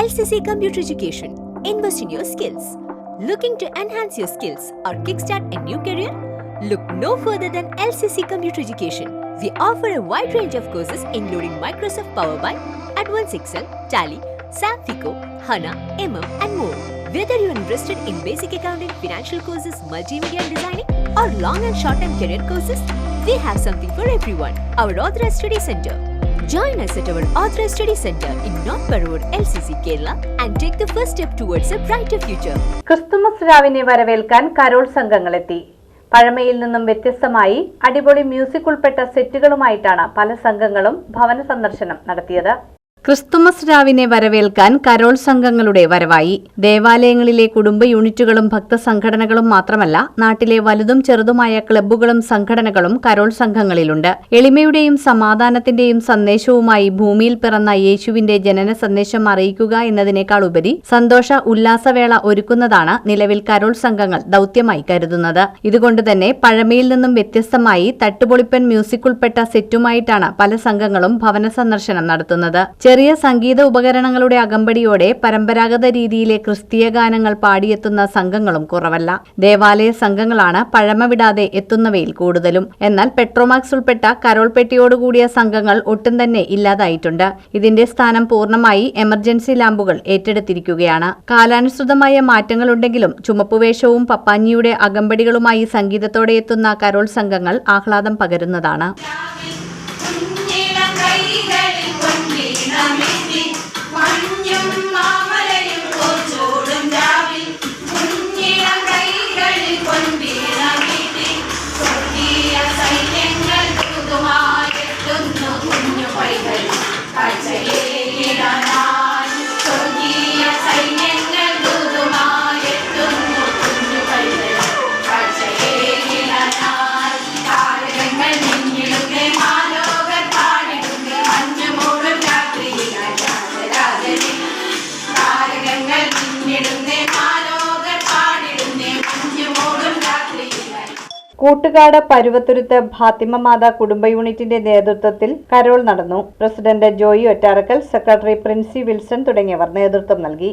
LCC Computer Education. Invest in your skills. Looking to enhance your skills or kickstart a new career? Look no further than LCC Computer Education. We offer a wide range of courses including Microsoft Power BI, Advanced Excel, Tally, SAP FICO, HANA, MM and more. Whether you are interested in basic accounting, financial courses, multimedia and designing or long and short-term career courses, we have something for everyone. Our Authorized Study Center. Join us at our Authorized Study Center in North Parur, LCC, Kerala and take the first step towards a brighter future. Christmas രാവിനെ വരവേൽക്കാൻ carol സംഘങ്ങളെത്തി. പഴമയിൽ നിന്നും വ്യത്യസ്തമായി അടിപൊളി music ഉൾപ്പെട്ട സെറ്റുകളുമായിട്ടാണ് പല സംഘങ്ങളും ഭവന സന്ദർശനം നടത്തിയത്. ക്രിസ്തുമസ് രാവിനെ വരവേൽക്കാൻ കരോൾ സംഘങ്ങളുടെ വരവായി. ദേവാലയങ്ങളിലെ കുടുംബ യൂണിറ്റുകളും ഭക്തസംഘടനകളും മാത്രമല്ല, നാട്ടിലെ വലുതും ചെറുതുമായ ക്ലബ്ബുകളും സംഘടനകളും കരോൾ സംഘങ്ങളിലുണ്ട്. എളിമയുടെയും സമാധാനത്തിന്റെയും സന്ദേശവുമായി ഭൂമിയിൽ പിറന്ന യേശുവിന്റെ ജനന സന്ദേശം അറിയിക്കുക എന്നതിനേക്കാൾ ഉപരി സന്തോഷ ഉല്ലാസവേള ഒരുക്കുന്നതാണ് നിലവിൽ കരോൾ സംഘങ്ങൾ ദൌത്യമായി കരുതുന്നത്. ഇതുകൊണ്ട് തന്നെ പഴമയിൽ നിന്നും വ്യത്യസ്തമായി തട്ടുപൊളിപ്പൻ മ്യൂസിക് ഉൾപ്പെട്ട സെറ്റുമായിട്ടാണ് പല സംഘങ്ങളും ഭവന സന്ദർശനം നടത്തുന്നത്. ചെറിയ സംഗീത ഉപകരണങ്ങളുടെ അകമ്പടിയോടെ പരമ്പരാഗത രീതിയിലെ ക്രിസ്തീയ ഗാനങ്ങൾ പാടിയെത്തുന്ന സംഘങ്ങളും കുറവല്ല. ദേവാലയ സംഘങ്ങളാണ് പഴമ വിടാതെ എത്തുന്നവയിൽ കൂടുതലും. എന്നാൽ പെട്രോമാക്സ് ഉൾപ്പെട്ട കരോൾ പെട്ടിയോടുകൂടിയ സംഘങ്ങൾ ഒട്ടും തന്നെ ഇല്ലാതായിട്ടുണ്ട്. ഇതിന്റെ സ്ഥാനം പൂർണ്ണമായി എമർജൻസി ലാമ്പുകൾ ഏറ്റെടുത്തിരിക്കുകയാണ്. കാലാനുസൃതമായ മാറ്റങ്ങളുണ്ടെങ്കിലും ചുമപ്പുവേഷവും പപ്പാഞ്ഞിയുടെ അകമ്പടികളുമായി സംഗീതത്തോടെ എത്തുന്ന കരോൾ സംഘങ്ങൾ ആഹ്ലാദം പകരുന്നതാണ്. കൂട്ടുകാട് പരുവത്തുരുത്ത് ഫാത്തിമ മാതാ കുടുംബ യൂണിറ്റിന്റെ നേതൃത്വത്തിൽ കരോൾ നടന്നു. പ്രസിഡന്റ് ജോയി ഒറ്റാറക്കൽ, സെക്രട്ടറി പ്രിൻസി വിൽസൺ തുടങ്ങിയവർ നേതൃത്വം നൽകി.